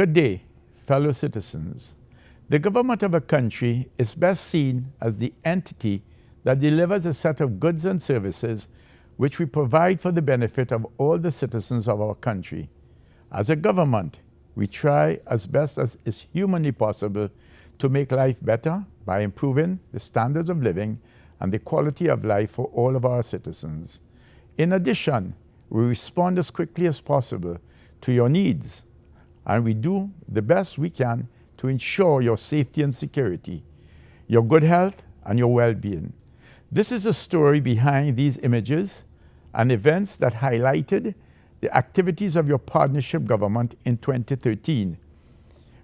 Good day, fellow citizens. The government of a country is best seen as the entity that delivers a set of goods and services which we provide for the benefit of all the citizens of our country. As a government, we try as best as is humanly possible to make life better by improving the standards of living and the quality of life for all of our citizens. In addition, we respond as quickly as possible to your needs, and we do the best we can to ensure your safety and security, your good health and your well-being. This is the story behind these images and events that highlighted the activities of your partnership government in 2013.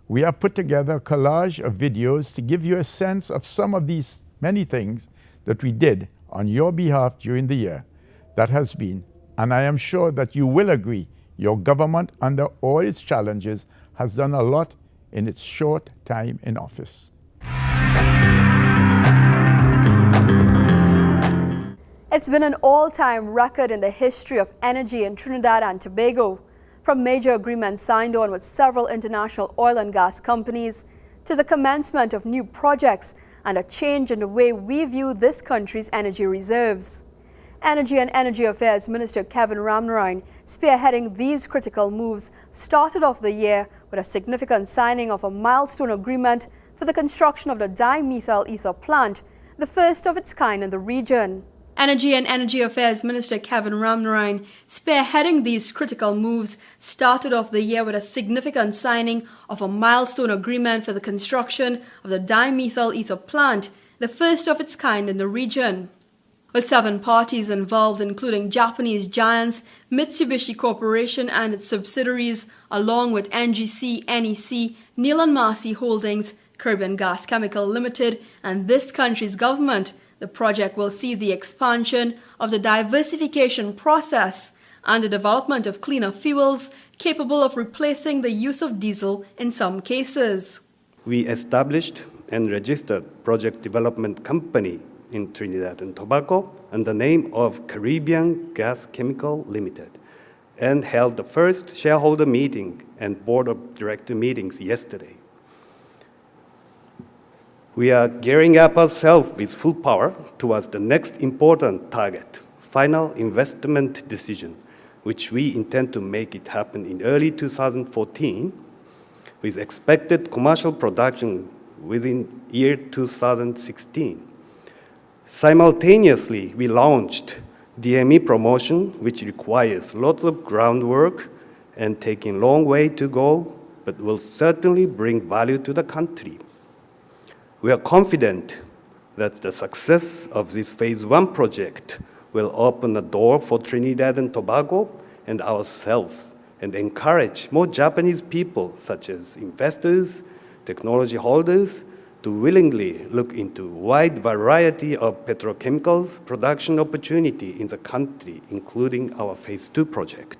We have put together a collage of videos to give you a sense of some of these many things that we did on your behalf during the year that has been, and I am sure that you will agree, your government, under all its challenges, has done a lot in its short time in office. It's been an all-time record in the history of energy in Trinidad and Tobago, from major agreements signed on with several international oil and gas companies to the commencement of new projects and a change in the way we view this country's energy reserves. Energy and Energy Affairs Minister Kevin Ramnarine, spearheading these critical moves, started off the year with a significant signing of a milestone agreement for the construction of the dimethyl ether plant, the first of its kind in the region. Energy and Energy Affairs Minister Kevin Ramnarine, spearheading these critical moves, started off the year with a significant signing of a milestone agreement for the construction of the dimethyl ether plant, the first of its kind in the region. With 7 parties involved, including Japanese giants Mitsubishi Corporation and its subsidiaries, along with NGC, NEC, Neil & Marcy Holdings, Caribbean Gas Chemical Limited, and this country's government, the project will see the expansion of the diversification process and the development of cleaner fuels capable of replacing the use of diesel in some cases. We established and registered Project Development Company in Trinidad and Tobago under the name of Caribbean Gas Chemical Limited and held the first shareholder meeting and board of director meetings yesterday. We are gearing up ourselves with full power towards the next important target, final investment decision, which we intend to make it happen in early 2014, with expected commercial production within year 2016. Simultaneously, we launched DME promotion, which requires lots of groundwork and taking a long way to go, but will certainly bring value to the country. We are confident that the success of this phase 1 project will open the door for Trinidad and Tobago and ourselves and encourage more Japanese people, such as investors, technology holders, to willingly look into a wide variety of petrochemicals production opportunity in the country, including our phase 2 project.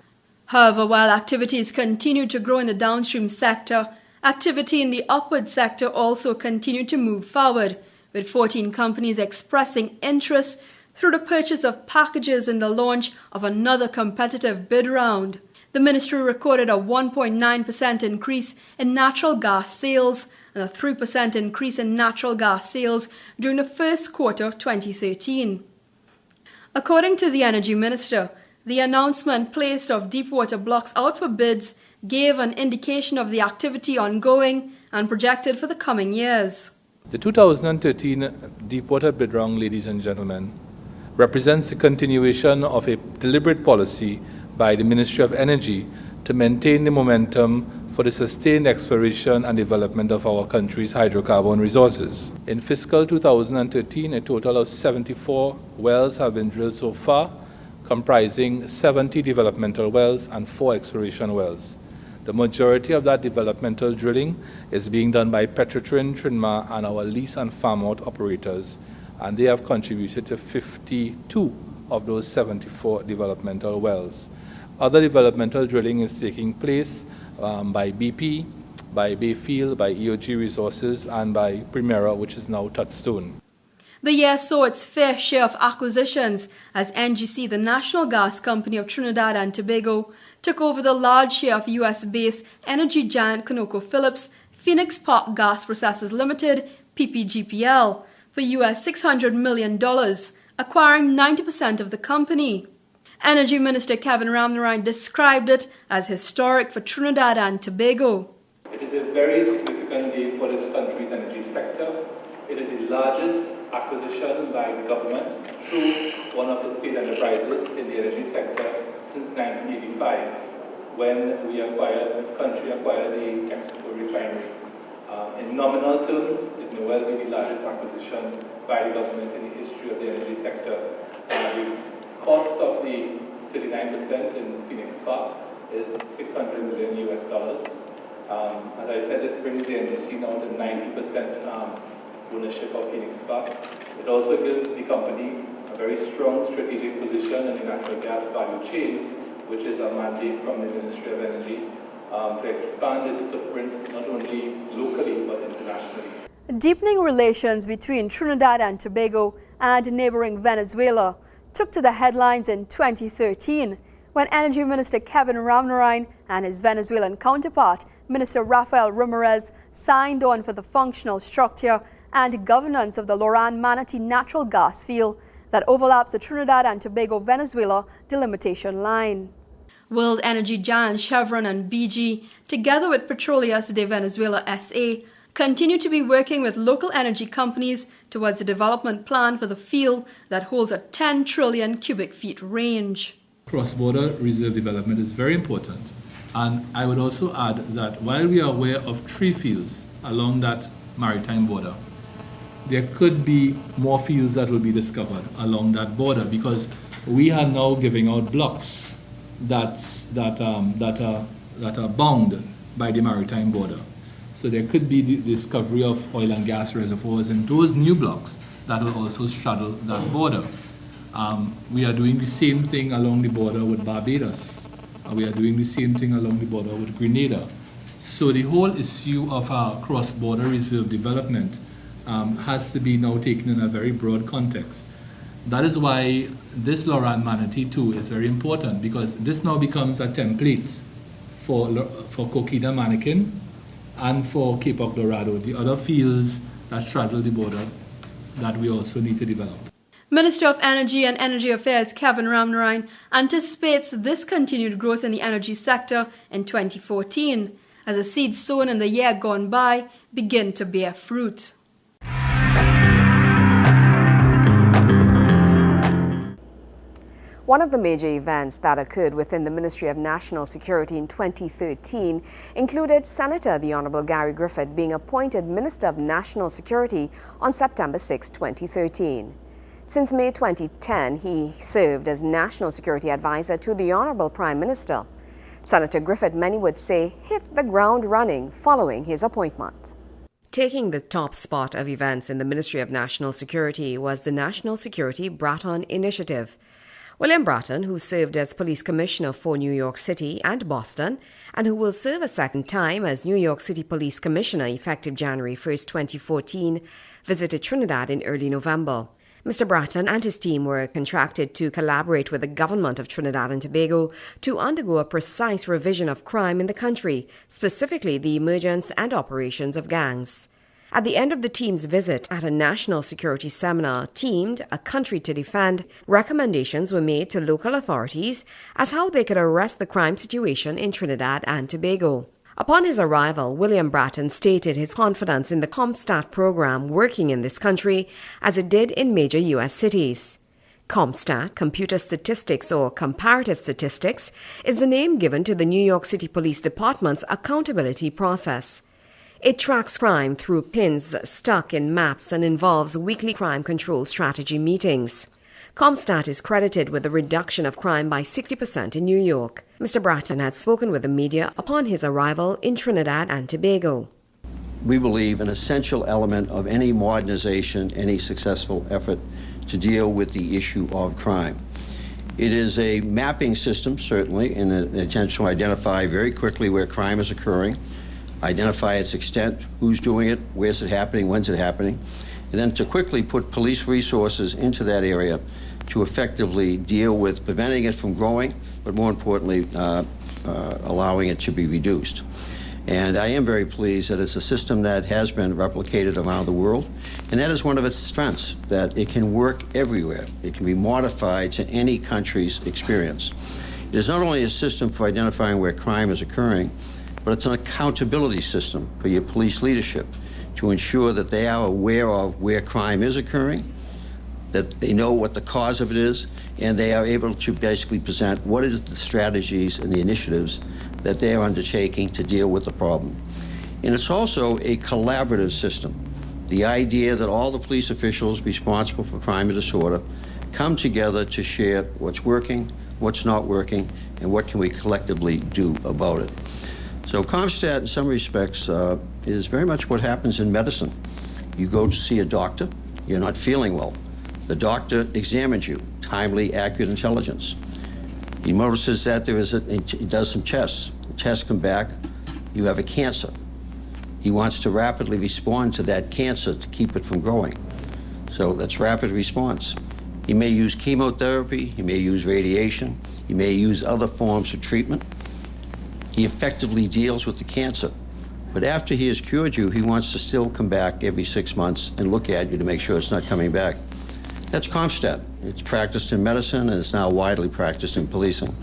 However, while activities continue to grow in the downstream sector, activity in the upward sector also continued to move forward, with 14 companies expressing interest through the purchase of packages and the launch of another competitive bid round. The ministry recorded a 1.9% increase in natural gas sales and a 3% increase in natural gas sales during the first quarter of 2013. According to the Energy Minister, the announcement placed of deepwater blocks out for bids gave an indication of the activity ongoing and projected for the coming years. The 2013 Deepwater Bid Round, ladies and gentlemen, represents the continuation of a deliberate policy by the Ministry of Energy to maintain the momentum for the sustained exploration and development of our country's hydrocarbon resources. In fiscal 2013, a total of 74 wells have been drilled so far, comprising 70 developmental wells and 4 exploration wells. The majority of that developmental drilling is being done by Petrotrin, Trinma, and our lease and farm-out operators, and they have contributed to 52 of those 74 developmental wells. Other developmental drilling is taking place by BP, by Bayfield, by EOG Resources, and by Primera, which is now Touchstone. The year saw its fair share of acquisitions as NGC, the national gas company of Trinidad and Tobago, took over the large share of US-based energy giant ConocoPhillips Phoenix Park Gas Processors Limited, PPGPL, for US $600 million, acquiring 90% of the company. Energy Minister Kevin Ramnarine described it as historic for Trinidad and Tobago. It is a very significant day for this country's energy sector. It is the largest acquisition by the government through one of its state enterprises in the energy sector since 1985, when the country acquired the Texaco refinery. In nominal terms, it may well be the largest acquisition by the government in the history of the energy sector. The cost of the 39% in Phoenix Park is $600 million US. As I said, this brings the NGC now to 90% ownership of Phoenix Park. It also gives the company a very strong strategic position in the natural gas value chain, which is a mandate from the Ministry of Energy to expand its footprint not only locally but internationally. Deepening relations between Trinidad and Tobago and neighboring Venezuela took to the headlines in 2013 when Energy Minister Kevin Ramnarine and his Venezuelan counterpart, Minister Rafael Ramirez, signed on for the functional structure and governance of the Loran Manatee natural gas field that overlaps the Trinidad and Tobago-Venezuela delimitation line. World energy giants Chevron and BG, together with Petroleas de Venezuela S.A., continue to be working with local energy companies towards a development plan for the field that holds a 10 trillion cubic feet range. Cross-border reserve development is very important. And I would also add that while we are aware of 3 fields along that maritime border, there could be more fields that will be discovered along that border because we are now giving out blocks that are bound by the maritime border. So there could be the discovery of oil and gas reservoirs in those new blocks that will also straddle that border. We are doing the same thing along the border with Barbados. We are doing the same thing along the border with Grenada. So the whole issue of our cross-border reserve development has to be now taken in a very broad context. That is why this Loran Manatee too is very important because this now becomes a template for Coquina Manikin and for Cape of Dorado, the other fields that straddle the border that we also need to develop. Minister of Energy and Energy Affairs Kevin Ramnarine anticipates this continued growth in the energy sector in 2014 as the seeds sown in the year gone by begin to bear fruit. One of the major events that occurred within the Ministry of National Security in 2013 included Senator the Honorable Gary Griffith being appointed Minister of National Security on September 6, 2013. Since May 2010, he served as National Security Advisor to the Honorable Prime Minister. Senator Griffith, many would say, hit the ground running following his appointment. Taking the top spot of events in the Ministry of National Security was the National Security Bratton Initiative. William Bratton, who served as Police Commissioner for New York City and Boston, and who will serve a second time as New York City Police Commissioner effective January 1, 2014, visited Trinidad in early November. Mr. Bratton and his team were contracted to collaborate with the government of Trinidad and Tobago to undergo a precise revision of crime in the country, specifically the emergence and operations of gangs. At the end of the team's visit at a national security seminar themed A Country to Defend, recommendations were made to local authorities as how they could arrest the crime situation in Trinidad and Tobago. Upon his arrival, William Bratton stated his confidence in the CompStat program working in this country as it did in major U.S. cities. CompStat, Computer Statistics or Comparative Statistics, is the name given to the New York City Police Department's accountability process. It tracks crime through pins stuck in maps and involves weekly crime control strategy meetings. CompStat is credited with the reduction of crime by 60% in New York. Mr. Bratton had spoken with the media upon his arrival in Trinidad and Tobago. We believe an essential element of any modernization, any successful effort to deal with the issue of crime. It is a mapping system, certainly, in an attempt to identify very quickly where crime is occurring, identify its extent, who's doing it, where's it happening, when's it happening, and then to quickly put police resources into that area to effectively deal with preventing it from growing, but more importantly, allowing it to be reduced. And I am very pleased that it's a system that has been replicated around the world, and that is one of its strengths, that it can work everywhere. It can be modified to any country's experience. It is not only a system for identifying where crime is occurring, but it's an accountability system for your police leadership to ensure that they are aware of where crime is occurring, that they know what the cause of it is, and they are able to basically present what is the strategies and the initiatives that they are undertaking to deal with the problem. And it's also a collaborative system. The idea that all the police officials responsible for crime and disorder come together to share what's working, what's not working, and what can we collectively do about it. So CompStat, in some respects, is very much what happens in medicine. You go to see a doctor, you're not feeling well. The doctor examines you, timely, accurate intelligence. He notices that he does some tests. The tests come back, you have a cancer. He wants to rapidly respond to that cancer to keep it from growing. So that's rapid response. He may use chemotherapy, he may use radiation, he may use other forms of treatment. He effectively deals with the cancer. But after he has cured you, he wants to still come back every 6 months and look at you to make sure it's not coming back. That's CompStat. It's practiced in medicine, and it's now widely practiced in policing.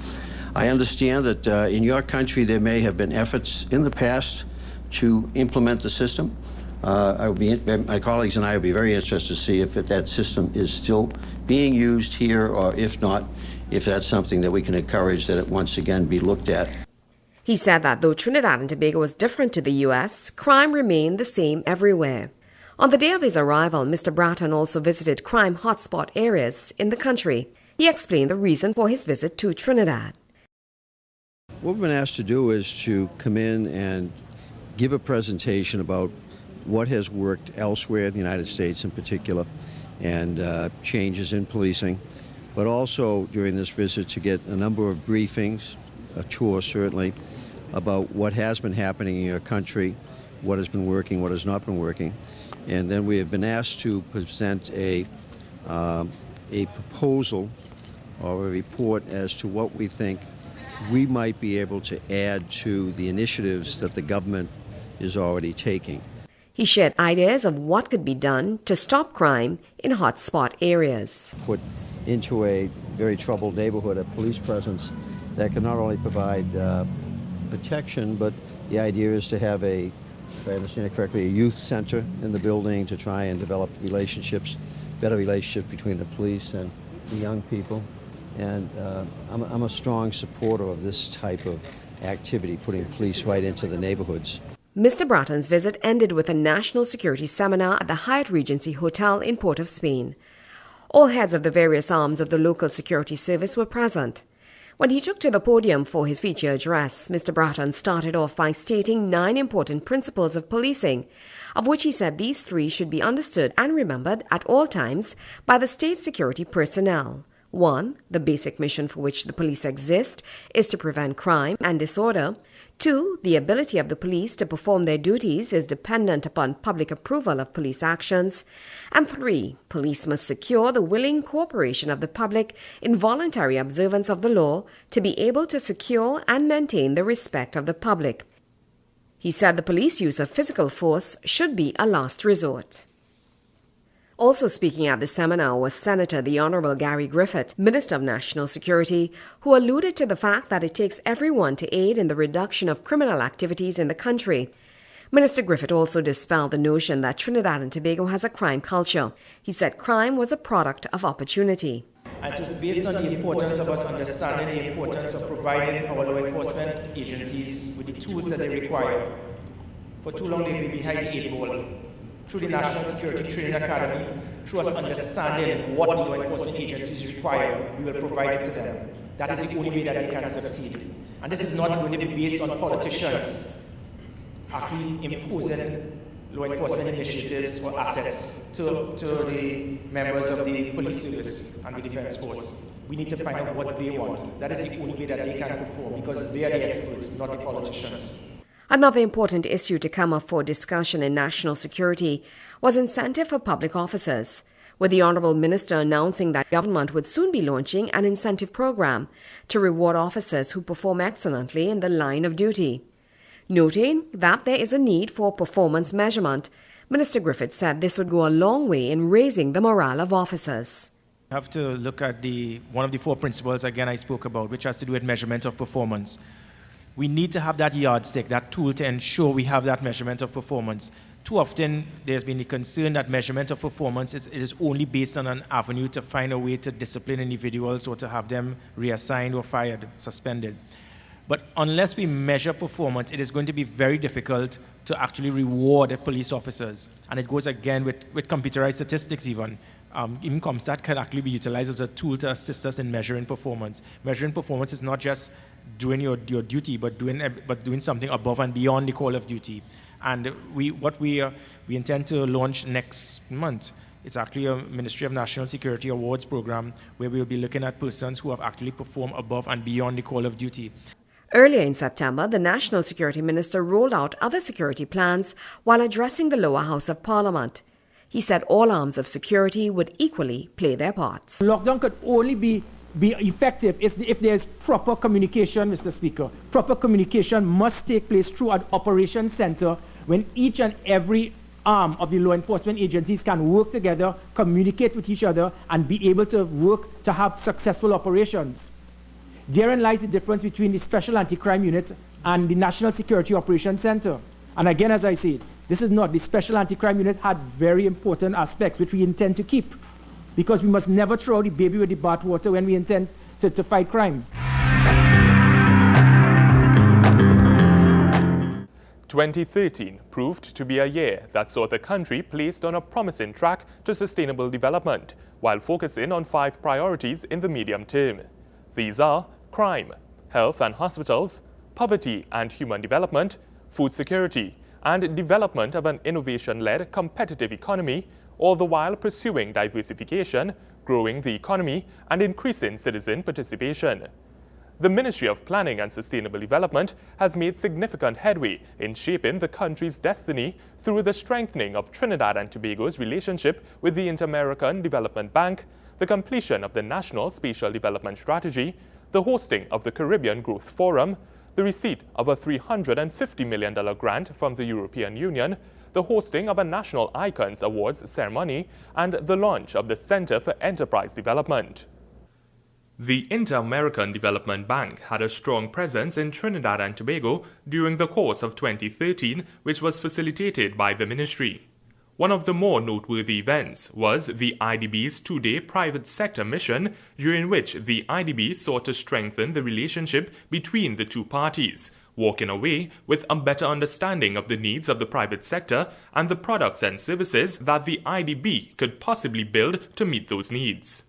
I understand that in your country there may have been efforts in the past to implement the system. My colleagues and I would be very interested to see if that system is still being used here, or if not, if that's something that we can encourage that it once again be looked at. He said that though Trinidad and Tobago was different to the U.S., crime remained the same everywhere. On the day of his arrival, Mr. Bratton also visited crime hotspot areas in the country. He explained the reason for his visit to Trinidad. What we've been asked to do is to come in and give a presentation about what has worked elsewhere in the United States in particular, and changes in policing, but also during this visit to get a number of briefings, a tour certainly, about what has been happening in your country, what has been working, what has not been working. And then we have been asked to present a proposal or a report as to what we think we might be able to add to the initiatives that the government is already taking. He shared ideas of what could be done to stop crime in hotspot areas. Put into a very troubled neighborhood a police presence that can not only provide protection, but the idea is to have if I understand it correctly, a youth center in the building to try and develop relationships, better relationships between the police and the young people. And I'm a strong supporter of this type of activity, putting police right into the neighborhoods. Mr. Bratton's visit ended with a national security seminar at the Hyatt Regency Hotel in Port of Spain. All heads of the various arms of the local security service were present. When he took to the podium for his feature address, Mr. Bratton started off by stating 9 important principles of policing, of which he said these 3 should be understood and remembered at all times by the state security personnel. 1. The basic mission for which the police exist is to prevent crime and disorder. 2. The ability of the police to perform their duties is dependent upon public approval of police actions. And 3. Police must secure the willing cooperation of the public in voluntary observance of the law to be able to secure and maintain the respect of the public. He said the police use of physical force should be a last resort. Also speaking at the seminar was Senator the Honorable Gary Griffith, Minister of National Security, who alluded to the fact that it takes everyone to aid in the reduction of criminal activities in the country. Minister Griffith also dispelled the notion that Trinidad and Tobago has a crime culture. He said crime was a product of opportunity. And it was based on the importance of us understanding the importance of providing our law enforcement agencies with the tools that they require. For too long they've been behind the 8 ball. Through the National Security Training Academy, through us understanding what the law enforcement agencies require, we will provide it to them. That is the only way that they can succeed. And this is not going to be based on politicians actually imposing law enforcement initiatives or assets to the members of the police service and the defense force. We need to find out what they want. That is the only way that they can perform, because they are the experts, not the politicians. Another important issue to come up for discussion in national security was incentive for public officers, with the Honourable Minister announcing that government would soon be launching an incentive program to reward officers who perform excellently in the line of duty. Noting that there is a need for performance measurement, Minister Griffith said this would go a long way in raising the morale of officers. We have to look at one of the 4 principles again I spoke about, which has to do with measurement of performance. We need to have that yardstick, that tool to ensure we have that measurement of performance. Too often, there's been the concern that measurement of performance is only based on an avenue to find a way to discipline individuals or to have them reassigned or fired, suspended. But unless we measure performance, it is going to be very difficult to actually reward police officers. And it goes again with computerized statistics even. Even ComStat can actually be utilized as a tool to assist us in measuring performance. Measuring performance is not just doing your duty, but doing something above and beyond the call of duty. And we intend to launch next month. It's actually a Ministry of National Security Awards program where we'll be looking at persons who have actually performed above and beyond the call of duty. Earlier in September, the National Security Minister rolled out other security plans while addressing the lower house of Parliament. He said all arms of security would equally play their parts. Lockdown could only be effective if there's proper communication, Mr. Speaker. Proper communication must take place through an operations center when each and every arm of the law enforcement agencies can work together, communicate with each other, and be able to work to have successful operations. Therein lies the difference between the Special Anti-Crime Unit and the National Security Operations Center. And again, as I said, this is not, the Special Anti-Crime Unit had very important aspects which we intend to keep, because we must never throw the baby with the bathwater when we intend to fight crime. 2013 proved to be a year that saw the country placed on a promising track to sustainable development, while focusing on 5 priorities in the medium term. These are crime, health and hospitals, poverty and human development, food security, and development of an innovation-led competitive economy, all the while pursuing diversification, growing the economy, and increasing citizen participation. The Ministry of Planning and Sustainable Development has made significant headway in shaping the country's destiny through the strengthening of Trinidad and Tobago's relationship with the Inter-American Development Bank, the completion of the National Spatial Development Strategy, the hosting of the Caribbean Growth Forum, the receipt of a $350 million grant from the European Union, the hosting of a National Icons Awards ceremony, and the launch of the Center for Enterprise Development. The Inter-American Development Bank had a strong presence in Trinidad and Tobago during the course of 2013, which was facilitated by the ministry. One of the more noteworthy events was the IDB's 2-day private sector mission, during which the IDB sought to strengthen the relationship between the two parties, walking away with a better understanding of the needs of the private sector and the products and services that the IDB could possibly build to meet those needs.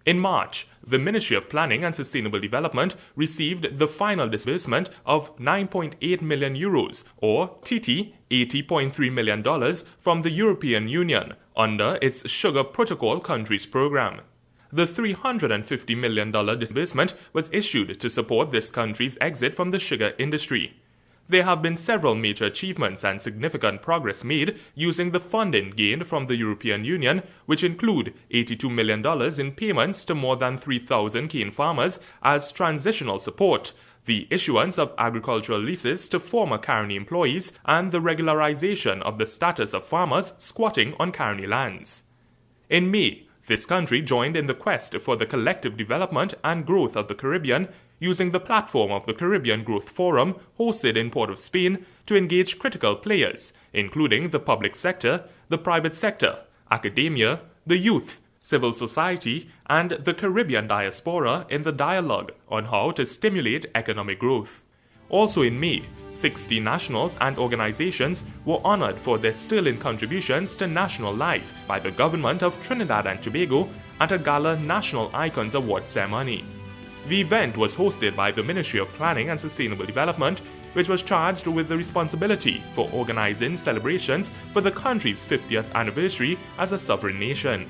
In March, the Ministry of Planning and Sustainable Development received the final disbursement of €9.8 million, or TT $80.3 million, from the European Union under its Sugar Protocol Countries Program. The $350 million disbursement was issued to support this country's exit from the sugar industry. There have been several major achievements and significant progress made using the funding gained from the European Union, which include $82 million in payments to more than 3,000 cane farmers as transitional support, the issuance of agricultural leases to former Caroni employees, and the regularization of the status of farmers squatting on Caroni lands. In May, this country joined in the quest for the collective development and growth of the Caribbean, using the platform of the Caribbean Growth Forum hosted in Port of Spain to engage critical players, including the public sector, the private sector, academia, the youth, civil society, and the Caribbean diaspora in the dialogue on how to stimulate economic growth. Also in May, 60 nationals and organizations were honored for their sterling contributions to national life by the government of Trinidad and Tobago at a gala National Icons Award ceremony. The event was hosted by the Ministry of Planning and Sustainable Development, which was charged with the responsibility for organizing celebrations for the country's 50th anniversary as a sovereign nation.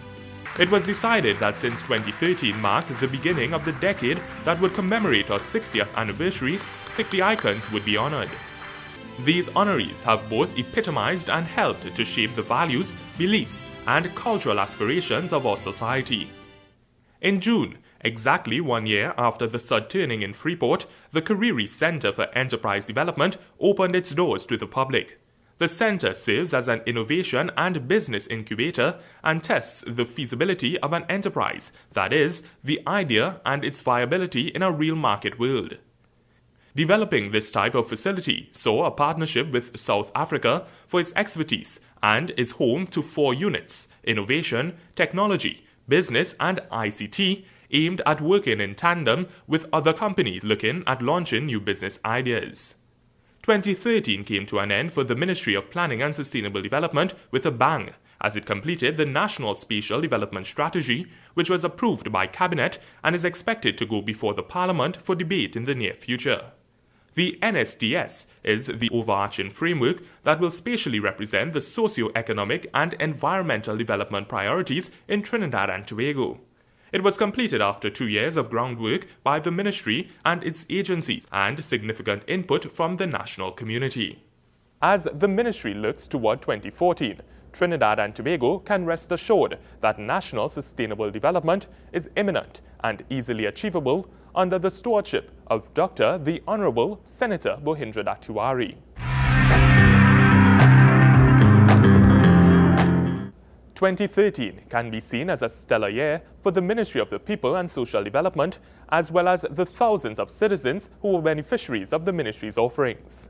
It was decided that since 2013 marked the beginning of the decade that would commemorate our 60th anniversary, 60 icons would be honored. These honorees have both epitomized and helped to shape the values, beliefs, and cultural aspirations of our society. In June, exactly 1 year after the sud turning in Freeport, the Kariri Center for Enterprise Development opened its doors to the public. The center serves as an innovation and business incubator and tests the feasibility of an enterprise, that is, the idea and its viability in a real market world. Developing this type of facility saw a partnership with South Africa for its expertise and is home to 4 units: innovation, technology, business, and ICT, aimed at working in tandem with other companies looking at launching new business ideas. 2013 came to an end for the Ministry of Planning and Sustainable Development with a bang, as it completed the National Spatial Development Strategy, which was approved by Cabinet and is expected to go before the Parliament for debate in the near future. The NSDS is the overarching framework that will spatially represent the socio-economic and environmental development priorities in Trinidad and Tobago. It was completed after 2 years of groundwork by the ministry and its agencies and significant input from the national community. As the ministry looks toward 2014, Trinidad and Tobago can rest assured that national sustainable development is imminent and easily achievable under the stewardship of Dr. the Honorable Senator Bohindra Tiwari. 2013 can be seen as a stellar year for the Ministry of the People and Social Development, as well as the thousands of citizens who were beneficiaries of the ministry's offerings.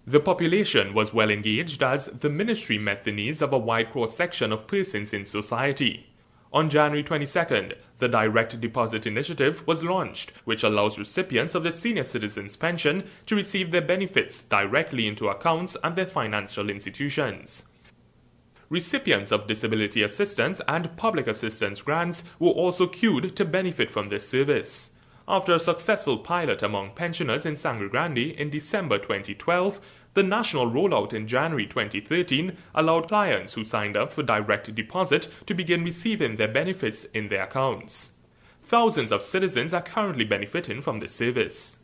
The population was well engaged as the ministry met the needs of a wide cross-section of persons in society. On January 22nd, the Direct Deposit Initiative was launched, which allows recipients of the Senior Citizens Pension to receive their benefits directly into accounts and their financial institutions. Recipients of disability assistance and public assistance grants were also queued to benefit from this service. After a successful pilot among pensioners in Sangre Grande in December 2012, the national rollout in January 2013 allowed clients who signed up for direct deposit to begin receiving their benefits in their accounts. Thousands of citizens are currently benefiting from this service.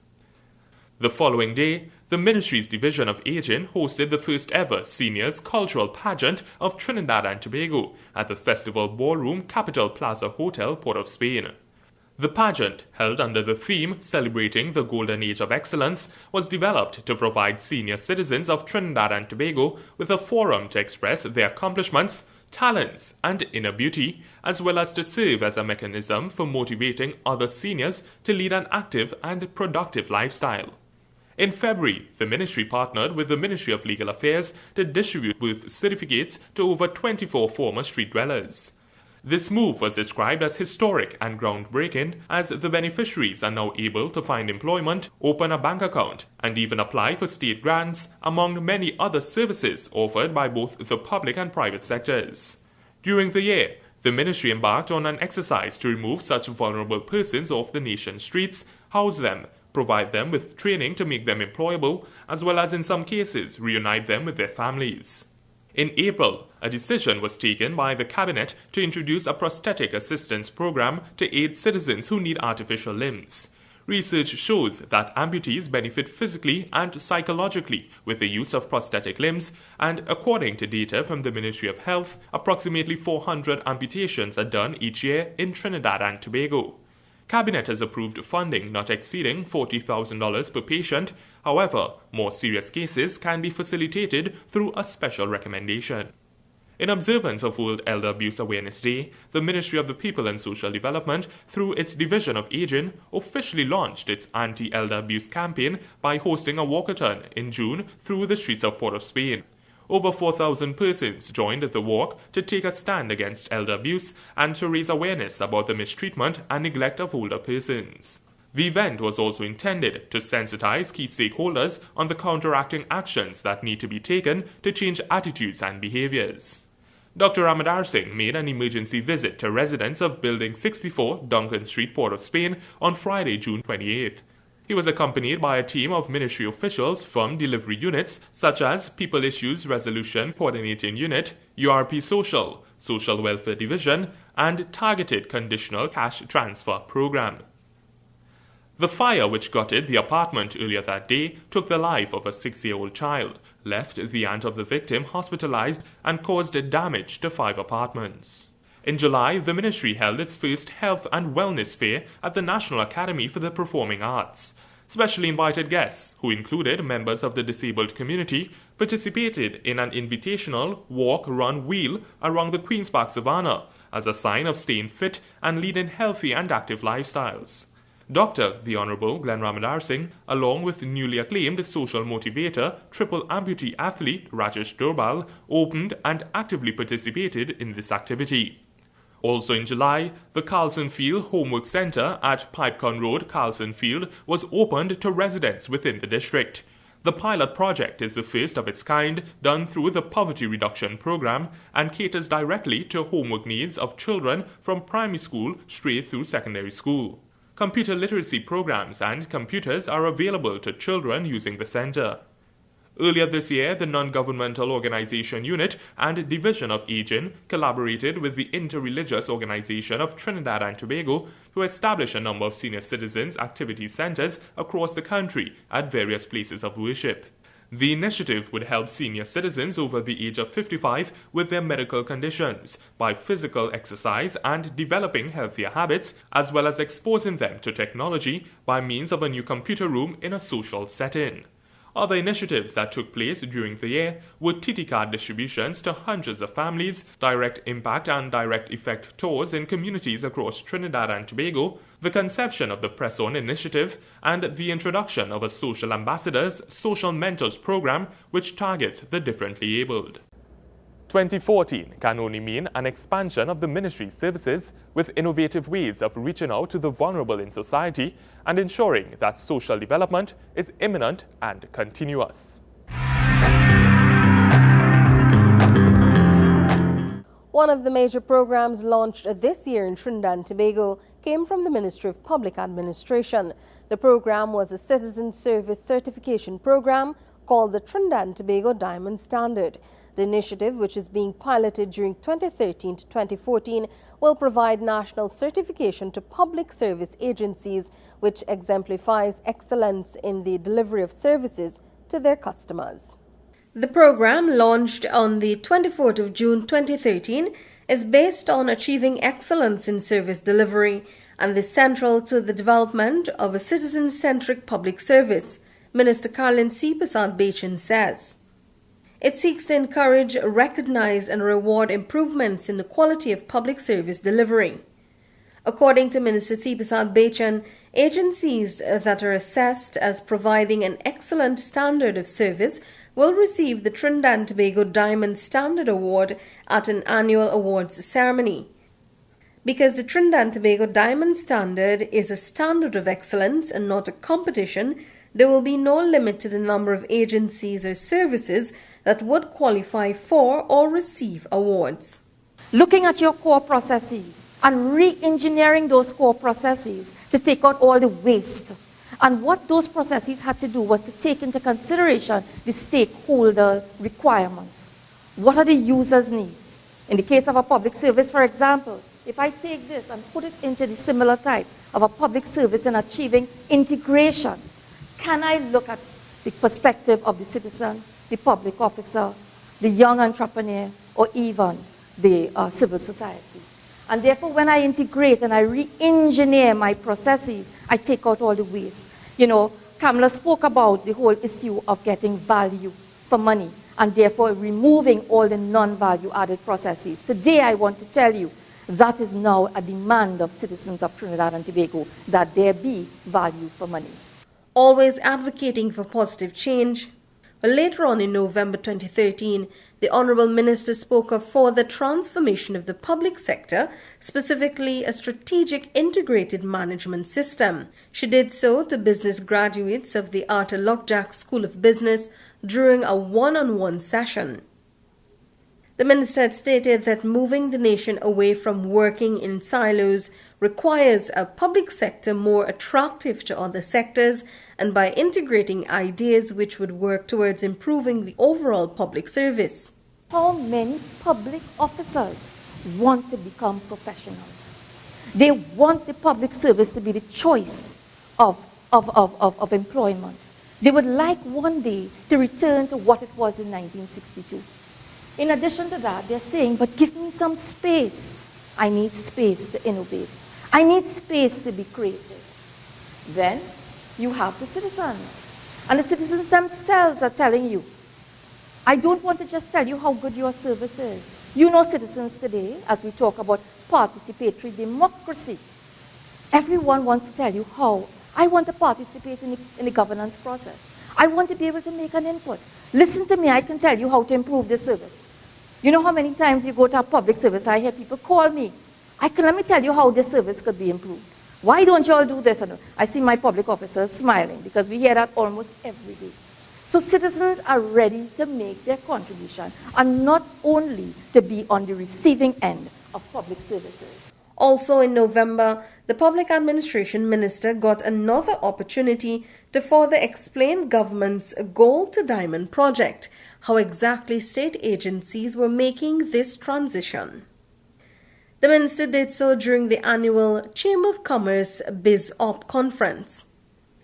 The following day, the Ministry's Division of Aging hosted the first ever Seniors Cultural Pageant of Trinidad and Tobago at the Festival Ballroom Capital Plaza Hotel, Port of Spain. The pageant, held under the theme Celebrating the Golden Age of Excellence, was developed to provide senior citizens of Trinidad and Tobago with a forum to express their accomplishments, talents, and inner beauty, as well as to serve as a mechanism for motivating other seniors to lead an active and productive lifestyle. In February, the ministry partnered with the Ministry of Legal Affairs to distribute birth certificates to over 24 former street dwellers. This move was described as historic and groundbreaking, as the beneficiaries are now able to find employment, open a bank account, and even apply for state grants, among many other services offered by both the public and private sectors. During the year, the ministry embarked on an exercise to remove such vulnerable persons off the nation's streets, house them, provide them with training to make them employable, as well as in some cases reunite them with their families. In April, a decision was taken by the Cabinet to introduce a prosthetic assistance program to aid citizens who need artificial limbs. Research shows that amputees benefit physically and psychologically with the use of prosthetic limbs, and according to data from the Ministry of Health, approximately 400 amputations are done each year in Trinidad and Tobago. Cabinet has approved funding not exceeding $40,000 per patient. However, more serious cases can be facilitated through a special recommendation. In observance of World Elder Abuse Awareness Day, the Ministry of the People and Social Development, through its Division of Aging, officially launched its anti-elder abuse campaign by hosting a walkathon in June through the streets of Port of Spain. Over 4,000 persons joined the walk to take a stand against elder abuse and to raise awareness about the mistreatment and neglect of older persons. The event was also intended to sensitize key stakeholders on the counteracting actions that need to be taken to change attitudes and behaviors. Dr. Ramadar Singh made an emergency visit to residents of Building 64, Duncan Street, Port of Spain, on Friday, June 28th. He was accompanied by a team of ministry officials from delivery units such as People Issues Resolution Coordinating Unit, URP Social, Social Welfare Division, and Targeted Conditional Cash Transfer Program. The fire which gutted the apartment earlier that day took the life of a 6-year-old child, left the aunt of the victim hospitalized, and caused damage to 5 apartments. In July, the ministry held its first health and wellness fair at the National Academy for the Performing Arts. Specially invited guests, who included members of the disabled community, participated in an invitational walk-run-wheel around the Queen's Park Savannah as a sign of staying fit and leading healthy and active lifestyles. Dr. the Honourable Glenn Ramadar Singh, along with newly acclaimed social motivator, triple amputee athlete Rajesh Durbal, opened and actively participated in this activity. Also in July, the Carlson Field Homework Centre at Pipecon Road, Carlson Field, was opened to residents within the district. The pilot project is the first of its kind done through the Poverty Reduction Programme and caters directly to homework needs of children from primary school straight through secondary school. Computer literacy programs and computers are available to children using the centre. Earlier this year, the Non-Governmental Organization Unit and Division of Aging collaborated with the Interreligious Organization of Trinidad and Tobago to establish a number of senior citizens' activity centers across the country at various places of worship. The initiative would help senior citizens over the age of 55 with their medical conditions by physical exercise and developing healthier habits, as well as exposing them to technology by means of a new computer room in a social setting. Other initiatives that took place during the year were TT card distributions to hundreds of families, direct impact and direct effect tours in communities across Trinidad and Tobago, the conception of the Press On initiative, and the introduction of a Social Ambassadors, Social Mentors program which targets the differently abled. 2014 can only mean an expansion of the ministry's services with innovative ways of reaching out to the vulnerable in society and ensuring that social development is imminent and continuous. One of the major programs launched this year in Trinidad and Tobago came from the Ministry of Public Administration. The program was a citizen service certification program called the Trinidad and Tobago Diamond Standard. The initiative, which is being piloted during 2013 to 2014, will provide national certification to public service agencies, which exemplifies excellence in the delivery of services to their customers. The program, launched on the 24th of June 2013, is based on achieving excellence in service delivery and is central to the development of a citizen-centric public service, Minister Carlin C. Prasad Bechan says. It seeks to encourage, recognize and reward improvements in the quality of public service delivery. According to Minister C. Prasad Bechan, agencies that are assessed as providing an excellent standard of service will receive the Trinidad and Tobago Diamond Standard Award at an annual awards ceremony. Because the Trinidad and Tobago Diamond Standard is a standard of excellence and not a competition, there will be no limit to the number of agencies or services that would qualify for or receive awards. Looking at your core processes and re-engineering those core processes to take out all the waste. And what those processes had to do was to take into consideration the stakeholder requirements. What are the user's needs? In the case of a public service, for example, if I take this and put it into the similar type of a public service in achieving integration, can I look at the perspective of the citizen, the public officer, the young entrepreneur, or even the civil society? And therefore, when I integrate and I re-engineer my processes, I take out all the waste. You know, Kamala spoke about the whole issue of getting value for money and therefore removing all the non-value added processes. Today, I want to tell you that is now a demand of citizens of Trinidad and Tobago, that there be value for money. Always advocating for positive change. But later on in November 2013, the Honourable Minister spoke of further transformation of the public sector, specifically a strategic integrated management system. She did so to business graduates of the Arthur Lockjack School of Business during a one-on-one session. The minister had stated that moving the nation away from working in silos requires a public sector more attractive to other sectors, and by integrating ideas which would work towards improving the overall public service. How many public officers want to become professionals? They want the public service to be the choice of of employment. They would like one day to return to what it was in 1962. In addition to that, they're saying, but give me some space. I need space to innovate. I need space to be creative. Then you have the citizens. And the citizens themselves are telling you, I don't want to just tell you how good your service is. You know citizens today, as we talk about participatory democracy, everyone wants to tell you how. I want to participate in the governance process. I want to be able to make an input. Listen to me, I can tell you how to improve this service. You know how many times you go to a public service, I hear people call me. Let me tell you how this service could be improved. Why don't you all do this? And I see my public officers smiling because we hear that almost every day. So citizens are ready to make their contribution and not only to be on the receiving end of public services. Also in November, the Public Administration Minister got another opportunity to further explain government's Gold to Diamond project, how exactly state agencies were making this transition. The minister did so during the annual Chamber of Commerce BizOp conference.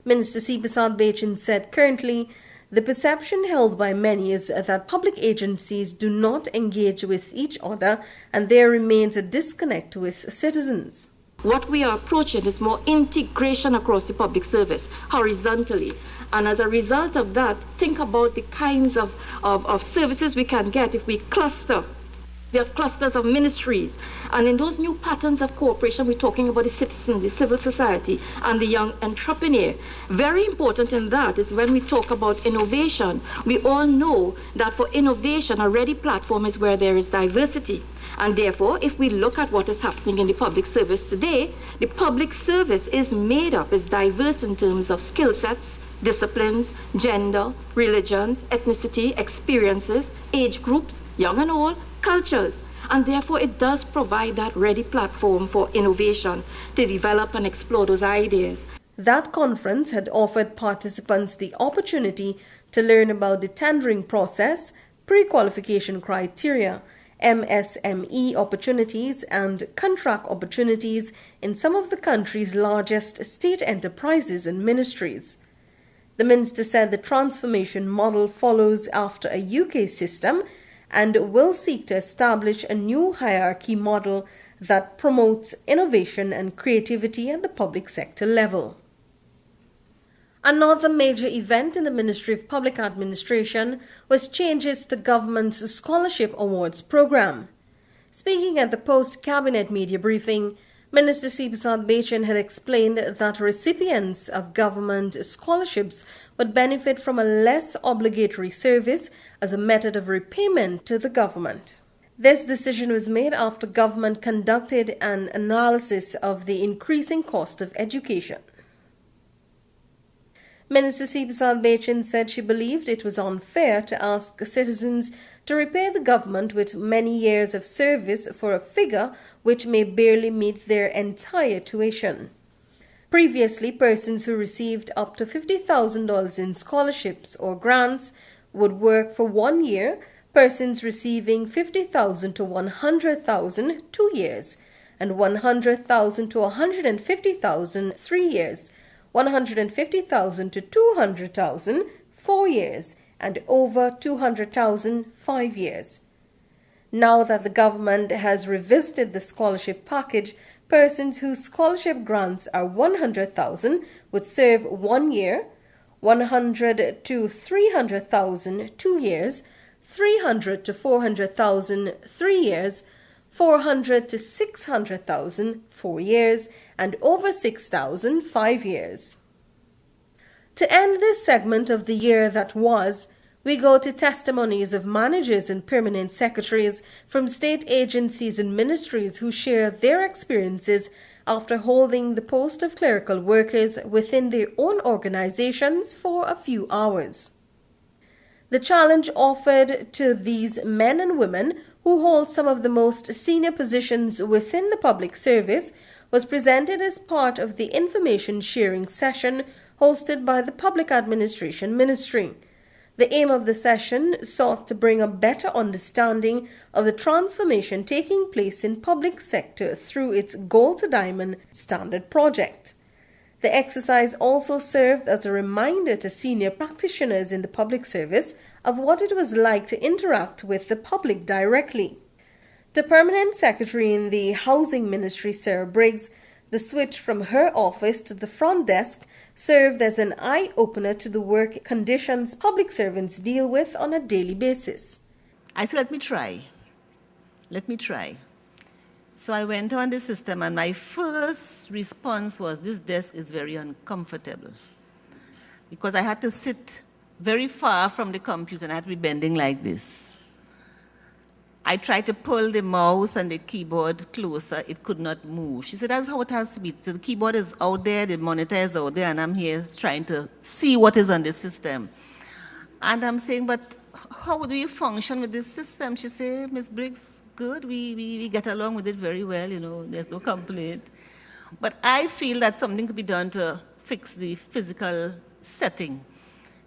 Minister C. Prasad Bechan said currently, the perception held by many is that public agencies do not engage with each other and there remains a disconnect with citizens. What we are approaching is more integration across the public service, horizontally. And as a result of that, think about the kinds of services we can get if we cluster. We have clusters of ministries. And in those new patterns of cooperation, we're talking about the citizen, the civil society, and the young entrepreneur. Very important in that is when we talk about innovation, we all know that for innovation, a ready platform is where there is diversity. And therefore, if we look at what is happening in the public service today, the public service is diverse in terms of skill sets, disciplines, gender, religions, ethnicity, experiences, age groups, young and old, cultures. And therefore, it does provide that ready platform for innovation to develop and explore those ideas. That conference had offered participants the opportunity to learn about the tendering process, pre-qualification criteria, MSME opportunities and contract opportunities in some of the country's largest state enterprises and ministries. The minister said the transformation model follows after a UK system and will seek to establish a new hierarchy model that promotes innovation and creativity at the public sector level. Another major event in the Ministry of Public Administration was changes to government's Scholarship Awards program. Speaking at the post-cabinet media briefing, Minister C. Prasad Bechan had explained that recipients of government scholarships would benefit from a less obligatory service as a method of repayment to the government. This decision was made after government conducted an analysis of the increasing cost of education. Minister C. Prasad Bechan said she believed it was unfair to ask citizens to repay the government with many years of service for a figure which may barely meet their entire tuition. Previously, persons who received up to $50,000 in scholarships or grants would work for 1 year, persons receiving $50,000 to $100,000 2 years, and $100,000 to $150,000 3 years, $150,000 to $200,000 4 years, and over $200,000 5 years. Now that the government has revisited the scholarship package, persons whose scholarship grants are $100,000 would serve 1 year, $100,000 to $300,000 2 years, $300,000 to $400,000 3 years, $400,000 to $600,000 4 years, and over $6,000 5 years. To end this segment of the year that was, we go to testimonies of managers and permanent secretaries from state agencies and ministries who share their experiences after holding the post of clerical workers within their own organizations for a few hours. The challenge offered to these men and women who hold some of the most senior positions within the public service was presented as part of the information sharing session hosted by the Public Administration Ministry. The aim of the session sought to bring a better understanding of the transformation taking place in public sector through its Gold to Diamond standard project. The exercise also served as a reminder to senior practitioners in the public service of what it was like to interact with the public directly. To Permanent Secretary in the Housing Ministry, Sarah Briggs, the switch from her office to the front desk served as an eye-opener to the work conditions public servants deal with on a daily basis. I said, let me try. So I went on the system, and my first response was, this desk is very uncomfortable, because I had to sit very far from the computer and I had to be bending like this. I tried to pull the mouse and the keyboard closer. It could not move. She said, that's how it has to be. So the keyboard is out there, the monitor is out there, and I'm here trying to see what is on the system. And I'm saying, but how do you function with this system? She said, Ms. Briggs, good. We get along with it very well, there's no complaint. But I feel that something could be done to fix the physical setting,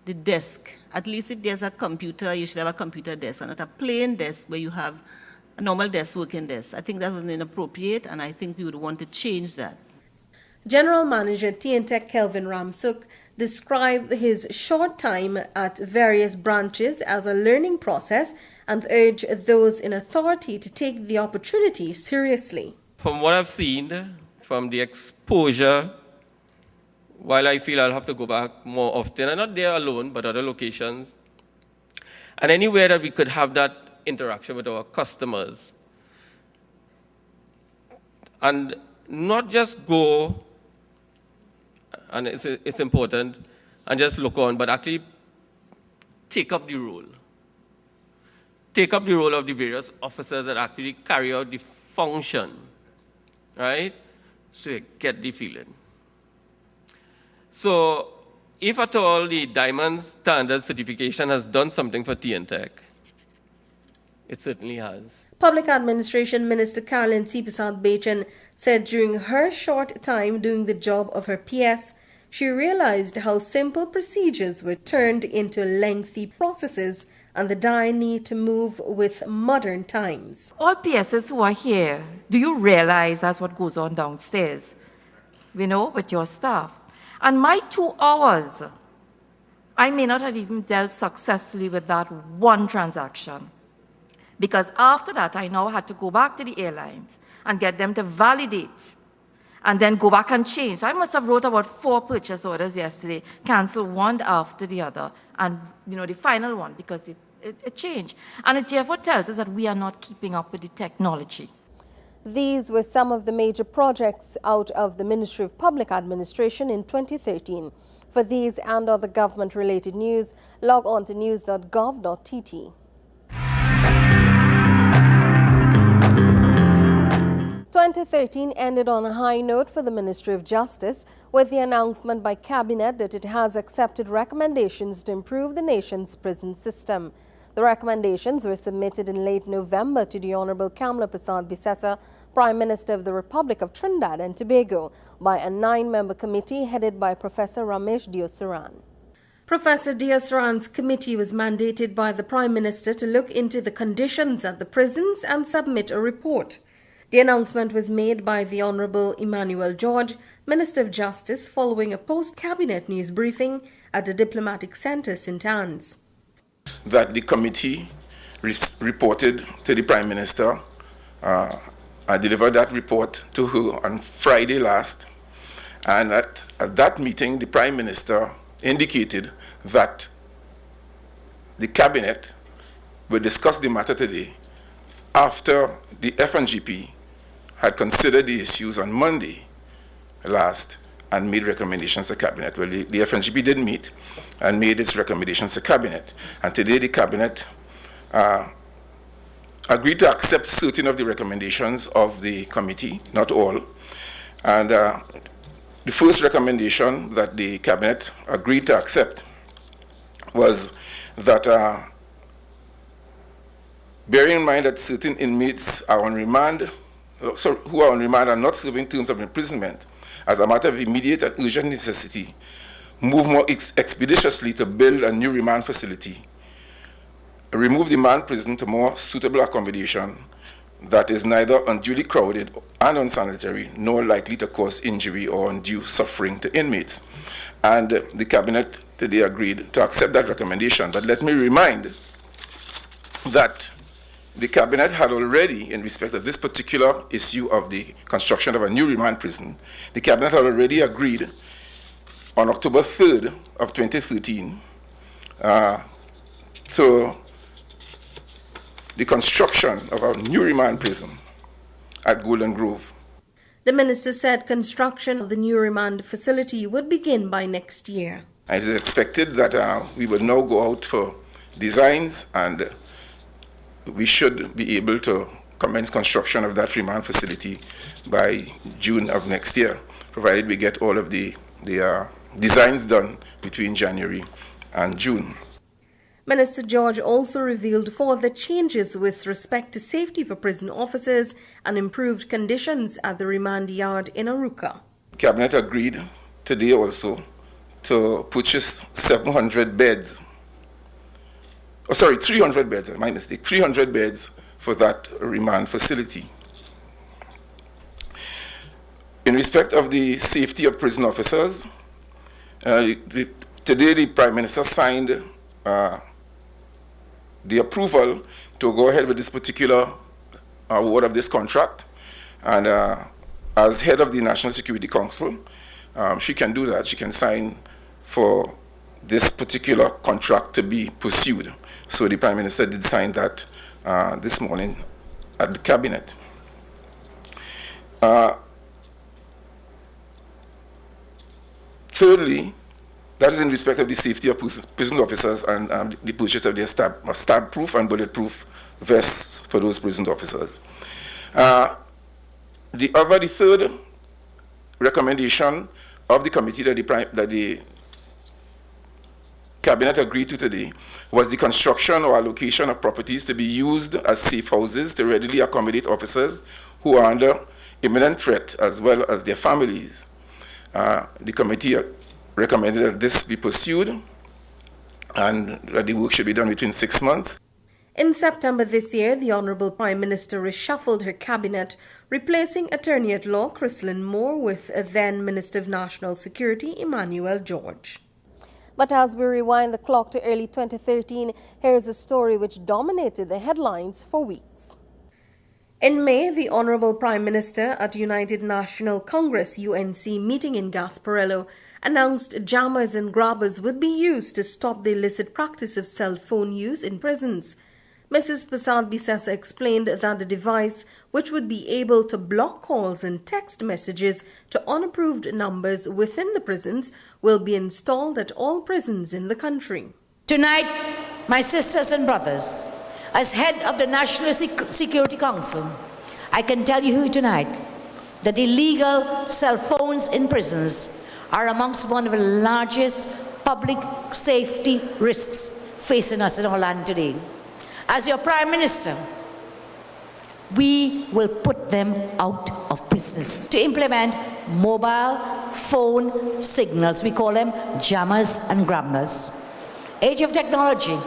the desk. At least if there's a computer, you should have a computer desk, and not a plain desk where you have a normal desk, working desk. I think that was inappropriate, and I think we would want to change that. General Manager TNTech Kelvin Ramsuk described his short time at various branches as a learning process and urged those in authority to take the opportunity seriously. From what I've seen, from the exposure, while I feel I'll have to go back more often, and not there alone, but other locations, and anywhere that we could have that interaction with our customers, and not just go, and it's important, and just look on, but actually take up the role. Take up the role of the various officers that actually carry out the function, right? So you get the feeling. So if at all the Diamond Standard certification has done something for TNTech, it certainly has. Public Administration Minister Carolyn C. Prasad Bachan said during her short time doing the job of her PS, she realized how simple procedures were turned into lengthy processes and the DI need to move with modern times. All PSs who are here, do you realize that's what goes on downstairs? With your staff. And my 2 hours, I may not have even dealt successfully with that one transaction. Because after that, I now had to go back to the airlines and get them to validate and then go back and change. I must have wrote about 4 purchase orders yesterday, cancel one after the other, and the final one because it changed. And it therefore tells us that we are not keeping up with the technology. These were some of the major projects out of the Ministry of Public Administration in 2013. For these and other government-related news, log on to news.gov.tt. 2013 ended on a high note for the Ministry of Justice with the announcement by Cabinet that it has accepted recommendations to improve the nation's prison system. The recommendations were submitted in late November to the Honorable Kamla Persad Bissessa, Prime Minister of the Republic of Trinidad and Tobago, by a 9-member committee headed by Professor Ramesh Diosaran. Professor Diosaran's committee was mandated by the Prime Minister to look into the conditions at the prisons and submit a report. The announcement was made by the Honorable Emmanuel George, Minister of Justice, following a post-cabinet news briefing at the Diplomatic Centre, St. Anne's. That the committee reported to the Prime Minister. I delivered that report to her on Friday last, and at that meeting, the Prime Minister indicated that the Cabinet will discuss the matter today after the FNGP had considered the issues on Monday last and made recommendations to Cabinet. Well, the FNGP did meet and made its recommendations to Cabinet, and today the Cabinet agreed to accept certain of the recommendations of the committee, not all. And the first recommendation that the Cabinet agreed to accept was that, bearing in mind that certain inmates are on remand, who are on remand and not serving terms of imprisonment, as a matter of immediate and urgent necessity, move more expeditiously to build a new remand facility, remove the man prison to more suitable accommodation, that is neither unduly crowded and unsanitary, nor likely to cause injury or undue suffering to inmates. And the Cabinet today agreed to accept that recommendation. But let me remind that the Cabinet had already, in respect of this particular issue of the construction of a new remand prison, the Cabinet had already agreed on October 3rd of 2013 to the construction of a new remand prison at Golden Grove. The minister said construction of the new remand facility would begin by next year. It is expected that we will now go out for designs, and we should be able to commence construction of that remand facility by June of next year, provided we get all of the designs done between January and June. Minister George also revealed further changes with respect to safety for prison officers and improved conditions at the remand yard in Aruka. Cabinet agreed today also to purchase 700 beds. 300 beds, my mistake, 300 beds for that remand facility. In respect of the safety of prison officers, today the Prime Minister signed the approval to go ahead with this particular award of this contract. And as head of the National Security Council, she can do that. She can sign for this particular contract to be pursued. So the Prime Minister did sign that this morning at the Cabinet. Thirdly, that is in respect of the safety of prison officers and the purchase of their stab-proof and bulletproof vests for those prison officers. The third recommendation of the committee that the Cabinet agreed to today was the construction or allocation of properties to be used as safe houses to readily accommodate officers who are under imminent threat, as well as their families. The committee recommended that this be pursued and that the work should be done within 6 months. In September this year, the Honourable Prime Minister reshuffled her cabinet, replacing Attorney-at-Law Chrislyn Moore with then Minister of National Security Emmanuel George. But as we rewind the clock to early 2013, here's a story which dominated the headlines for weeks. In May, the Honourable Prime Minister at United National Congress UNC meeting in Gasparilla announced jammers and grabbers would be used to stop the illicit practice of cell phone use in prisons. Mrs. Prasad Bisesa explained that the device, which would be able to block calls and text messages to unapproved numbers within the prisons, will be installed at all prisons in the country. Tonight, my sisters and brothers, as head of the National Security Council, I can tell you tonight that illegal cell phones in prisons are amongst one of the largest public safety risks facing us in our land today. As your Prime Minister, we will put them out of business. To implement mobile phone signals, we call them jammers and grabbers. Age of technology.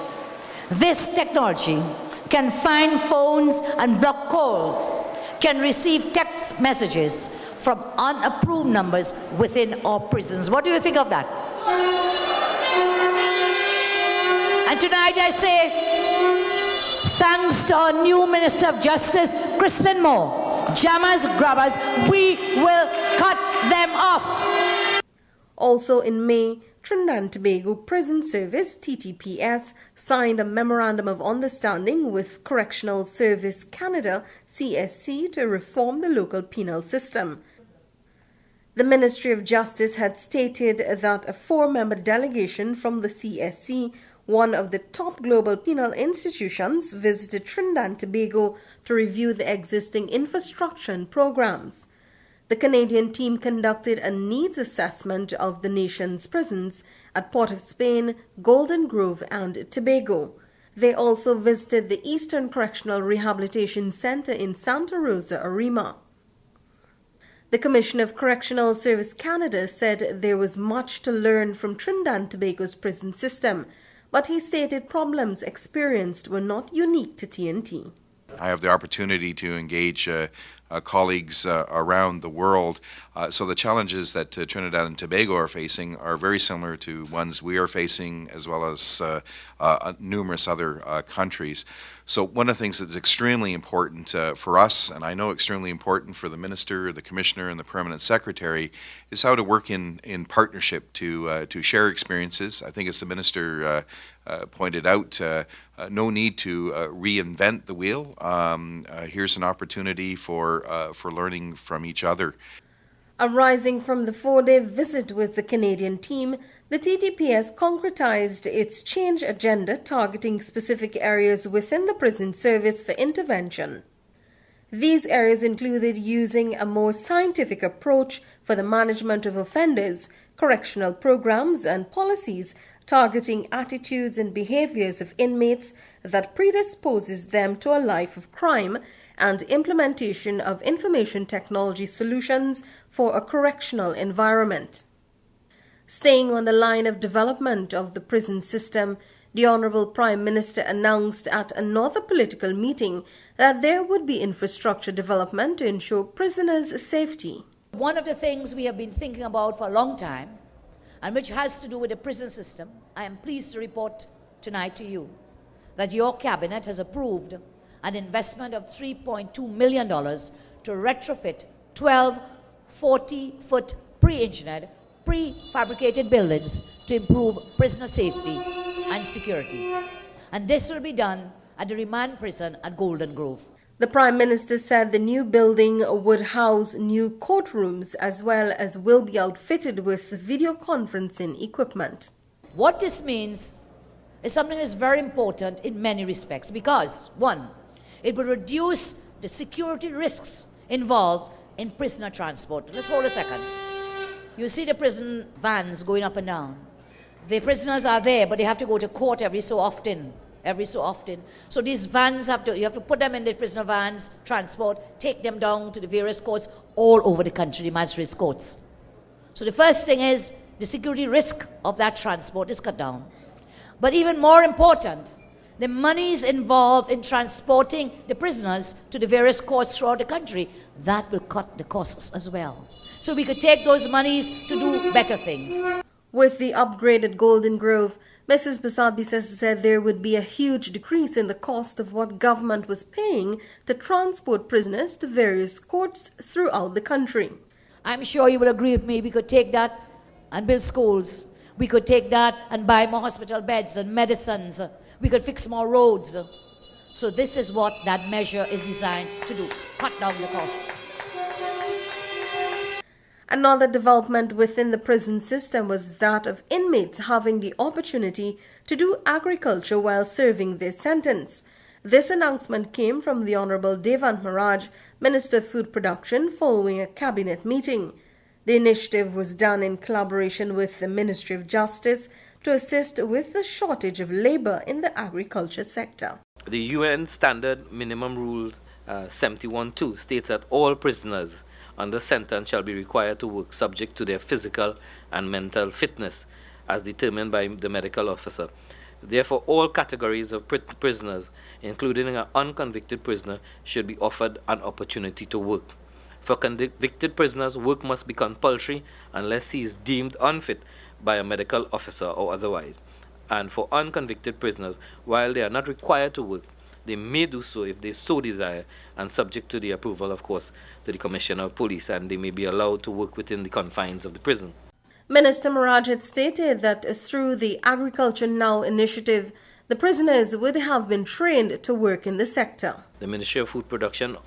This technology can find phones and block calls, can receive text messages from unapproved numbers within our prisons. What do you think of that? And tonight I say, thanks to our new Minister of Justice, Chrislyn Moore, jammers, grabbers, we will cut them off. Also in May, Trinidad and Tobago Prison Service, TTPS, signed a Memorandum of Understanding with Correctional Service Canada, CSC, to reform the local penal system. The Ministry of Justice had stated that a 4-member delegation from the CSC, one of the top global penal institutions, visited Trinidad and Tobago to review the existing infrastructure and programs. The Canadian team conducted a needs assessment of the nation's prisons at Port of Spain, Golden Grove and Tobago. They also visited the Eastern Correctional Rehabilitation Centre in Santa Rosa, Arima. The Commissioner of Correctional Service Canada said there was much to learn from Trinidad and Tobago's prison system, but he stated problems experienced were not unique to TNT. I have the opportunity to engage colleagues around the world. So the challenges that Trinidad and Tobago are facing are very similar to ones we are facing, as well as numerous other countries. So one of the things that's extremely important for us, and I know extremely important for the Minister, the Commissioner, and the Permanent Secretary, is how to work in partnership to share experiences. I think as the Minister pointed out, no need to reinvent the wheel. Here's an opportunity for learning from each other. Arising from the 4-day visit with the Canadian team, the TTPS concretized its change agenda targeting specific areas within the prison service for intervention. These areas included using a more scientific approach for the management of offenders, correctional programs, and policies targeting attitudes and behaviors of inmates that predisposes them to a life of crime, and implementation of information technology solutions for a correctional environment. Staying on the line of development of the prison system, the Honourable Prime Minister announced at another political meeting that there would be infrastructure development to ensure prisoners' safety. One of the things we have been thinking about for a long time, and which has to do with the prison system, I am pleased to report tonight to you that your cabinet has approved an investment of $3.2 million to retrofit 12 40-foot pre-engineered, prefabricated buildings to improve prisoner safety and security. And this will be done at the remand prison at Golden Grove. The Prime Minister said the new building would house new courtrooms as well as will be outfitted with video conferencing equipment. What this means is something that is very important in many respects because, one, it will reduce the security risks involved in prisoner transport. Let's hold a second. You see the prison vans going up and down. The prisoners are there, but they have to go to court every so often. So these vans you have to put them in the prisoner vans, transport, take them down to the various courts all over the country, the magistrates' courts. So the first thing is the security risk of that transport is cut down. But even more important, the monies involved in transporting the prisoners to the various courts throughout the country, that will cut the costs as well. So we could take those monies to do better things. With the upgraded Golden Grove, Mrs. Basabisa said there would be a huge decrease in the cost of what government was paying to transport prisoners to various courts throughout the country. I'm sure you will agree with me, we could take that and build schools. We could take that and buy more hospital beds and medicines. We could fix more roads. So this is what that measure is designed to do, cut down the cost. Another development within the prison system was that of inmates having the opportunity to do agriculture while serving their sentence. This announcement came from the Honourable Devant Maraj, Minister of Food Production, following a cabinet meeting. The initiative was done in collaboration with the Ministry of Justice to assist with the shortage of labour in the agriculture sector. The UN Standard Minimum Rules 71.2 states that all prisoners under sentence shall be required to work subject to their physical and mental fitness as determined by the medical officer. Therefore, all categories of prisoners, including an unconvicted prisoner, should be offered an opportunity to work. For convicted prisoners, work must be compulsory unless he is deemed unfit by a medical officer or otherwise. And for unconvicted prisoners, while they are not required to work, they may do so if they so desire, and subject to the approval, of course, to the Commissioner of Police, and they may be allowed to work within the confines of the prison. Minister Maraj had stated that through the Agriculture Now initiative, the prisoners would have been trained to work in the sector. The Ministry of Food Production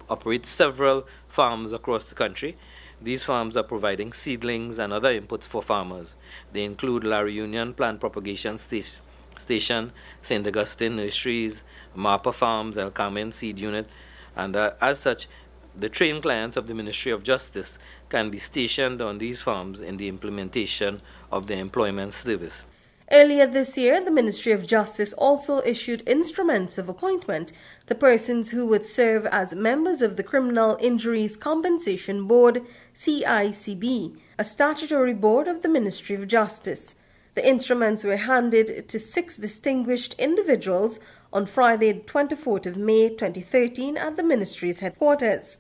operates several farms across the country. These farms are providing seedlings and other inputs for farmers. They include La Reunion Plant Propagation Station, St. Augustine Nurseries, Marpa Farms, El Carmen Seed Unit, and as such, the trained clients of the Ministry of Justice can be stationed on these farms in the implementation of the employment service. Earlier this year, the Ministry of Justice also issued instruments of appointment to persons who would serve as members of the Criminal Injuries Compensation Board, CICB, a statutory board of the Ministry of Justice. The instruments were handed to 6 distinguished individuals on Friday, 24th of May 2013 at the ministry's headquarters.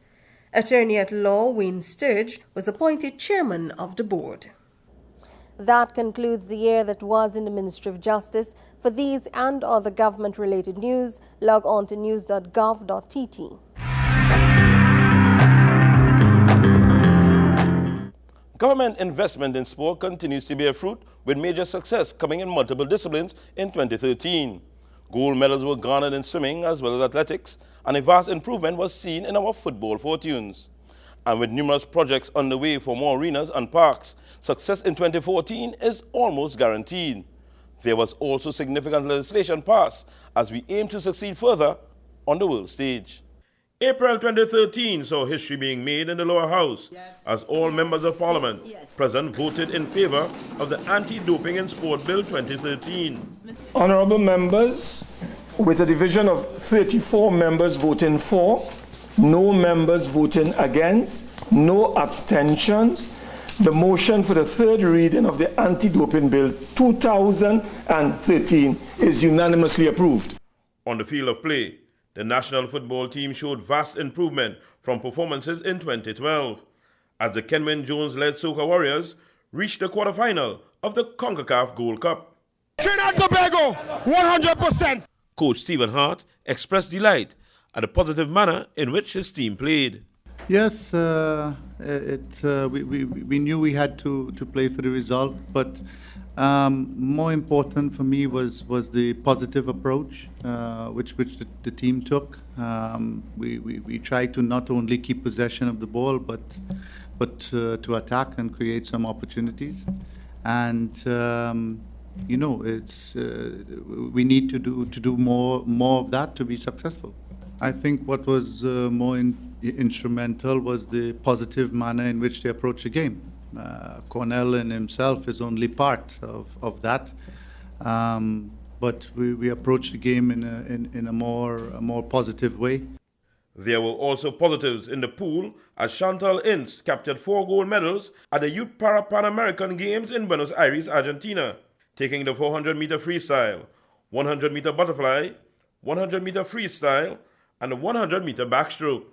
Attorney at Law Wayne Sturge was appointed chairman of the board. That concludes the year that was in the Ministry of Justice. For these and other government-related news, log on to news.gov.tt. Government investment in sport continues to bear fruit, with major success coming in multiple disciplines in 2013. Gold medals were garnered in swimming as well as athletics, and a vast improvement was seen in our football fortunes. And with numerous projects underway for more arenas and parks, success in 2014 is almost guaranteed. There was also significant legislation passed as we aim to succeed further on the world stage. April 2013 saw history being made in the lower house as all members of parliament present voted in favor of the Anti-Doping in Sport Bill 2013. Honorable members, with a division of 34 members voting for, no members voting against, no abstentions, the motion for the third reading of the Anti-Doping Bill 2013 is unanimously approved. On the field of play, the national football team showed vast improvement from performances in 2012 as the Kenwyn Jones-led Soca Warriors reached the quarterfinal of the CONCACAF Gold Cup. Trinidad and Tobago, 100%. Coach Stephen Hart expressed delight at the positive manner in which his team played. Yes, we knew we had to play for the result, but more important for me was the positive approach which the team took. We tried to not only keep possession of the ball, but to attack and create some opportunities. And you know, it's we need to do more of that to be successful. I think what was more instrumental was the positive manner in which they approach the game. Cornell in himself is only part of that, but we approach the game in a more positive way. There were also positives in the pool as Chantal Ince captured 4 gold medals at the Youth Pan American Games in Buenos Aires, Argentina, taking the 400-meter freestyle, 100-meter butterfly, 100-meter freestyle, and the 100-meter backstroke.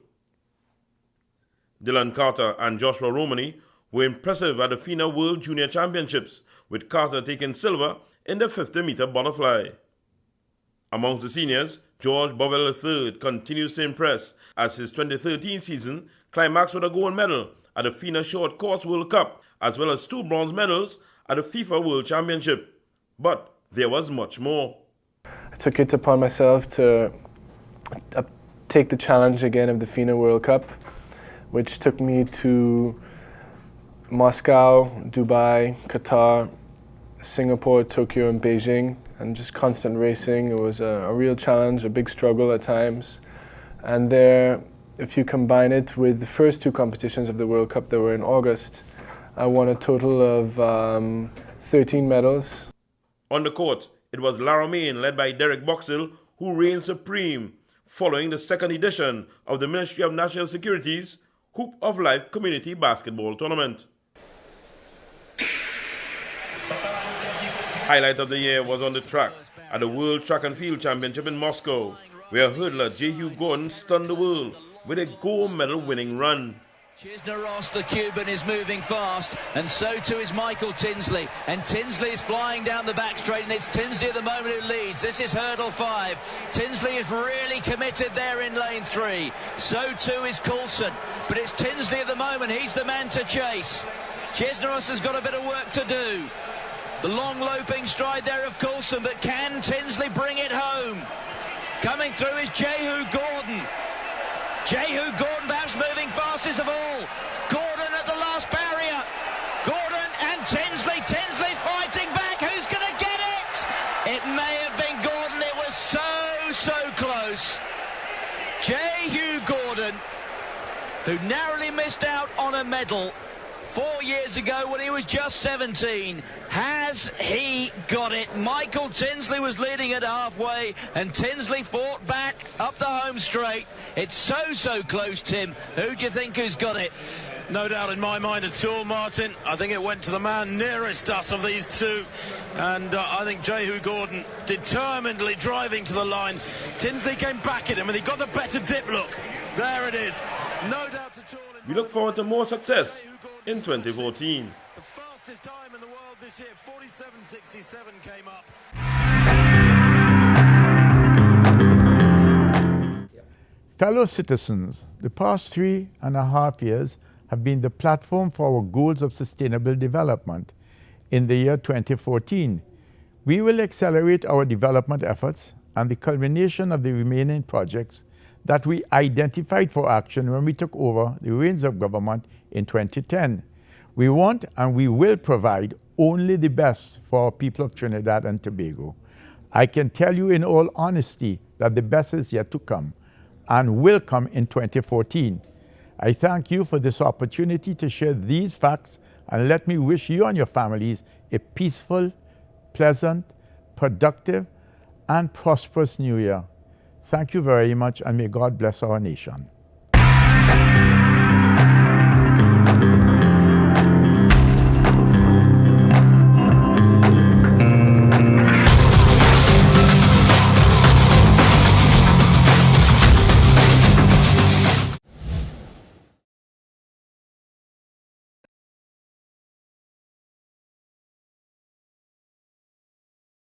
Dylan Carter and Joshua Romani were impressive at the FINA World Junior Championships, with Carter taking silver in the 50-meter butterfly. Amongst the seniors, George Bovell III continues to impress as his 2013 season climaxed with a gold medal at the FINA Short Course World Cup, as well as 2 bronze medals at the FIFA World Championship. But there was much more. I took it upon myself to take the challenge again of the FINA World Cup, which took me to Moscow, Dubai, Qatar, Singapore, Tokyo, and Beijing, and just constant racing. It was a real challenge, a big struggle at times. And there, if you combine it with the first 2 competitions of the World Cup that were in August, I won a total of 13 medals. On the court, it was Lara Main, led by Derek Boxill, who reigned supreme, following the 2nd edition of the Ministry of National Security's Hoop of Life Community Basketball Tournament. Highlight of the year was on the track at the World Track and Field Championship in Moscow, where hurdler J. Hugh Gordon stunned the world with a gold medal winning run. Cisneros, the Cuban, is moving fast, and so too is Michael Tinsley. And Tinsley is flying down the back straight, and it's Tinsley at the moment who leads. This is hurdle 5. Tinsley is really committed there in lane 3. So too is Coulson. But it's Tinsley at the moment. He's the man to chase. Cisneros has got a bit of work to do. The long loping stride there of Coulson, but can Tinsley bring it home? Coming through is Jehu Gordon. Jehu Gordon perhaps moving fastest of all. Gordon at the last barrier. Gordon and Tinsley. Tinsley's fighting back. Who's going to get it? It may have been Gordon. It was so close. Jehu Gordon, who narrowly missed out on a medal 4 years ago when he was just 17. Has he got it? Michael Tinsley was leading at halfway, and Tinsley fought back up the home straight. It's so close, Tim. Who do you think who's got it? no doubt in my mind at all, Martin. I think it went to the man nearest us of these two, and I think Jehu Gordon determinedly driving to the line. Tinsley came back at him and he got the better dip look. There it is. No doubt at all. We look forward to more success in 2014. The fastest time in the world this year, 47.67 came up. Fellow citizens, the past 3.5 years have been the platform for our goals of sustainable development. In the year 2014, we will accelerate our development efforts and the culmination of the remaining projects that we identified for action when we took over the reins of government in 2010. We want and we will provide only the best for our people of Trinidad and Tobago. I can tell you in all honesty that the best is yet to come and will come in 2014. I thank you for this opportunity to share these facts, and let me wish you and your families a peaceful, pleasant, productive, and prosperous New Year. Thank you very much, and may God bless our nation.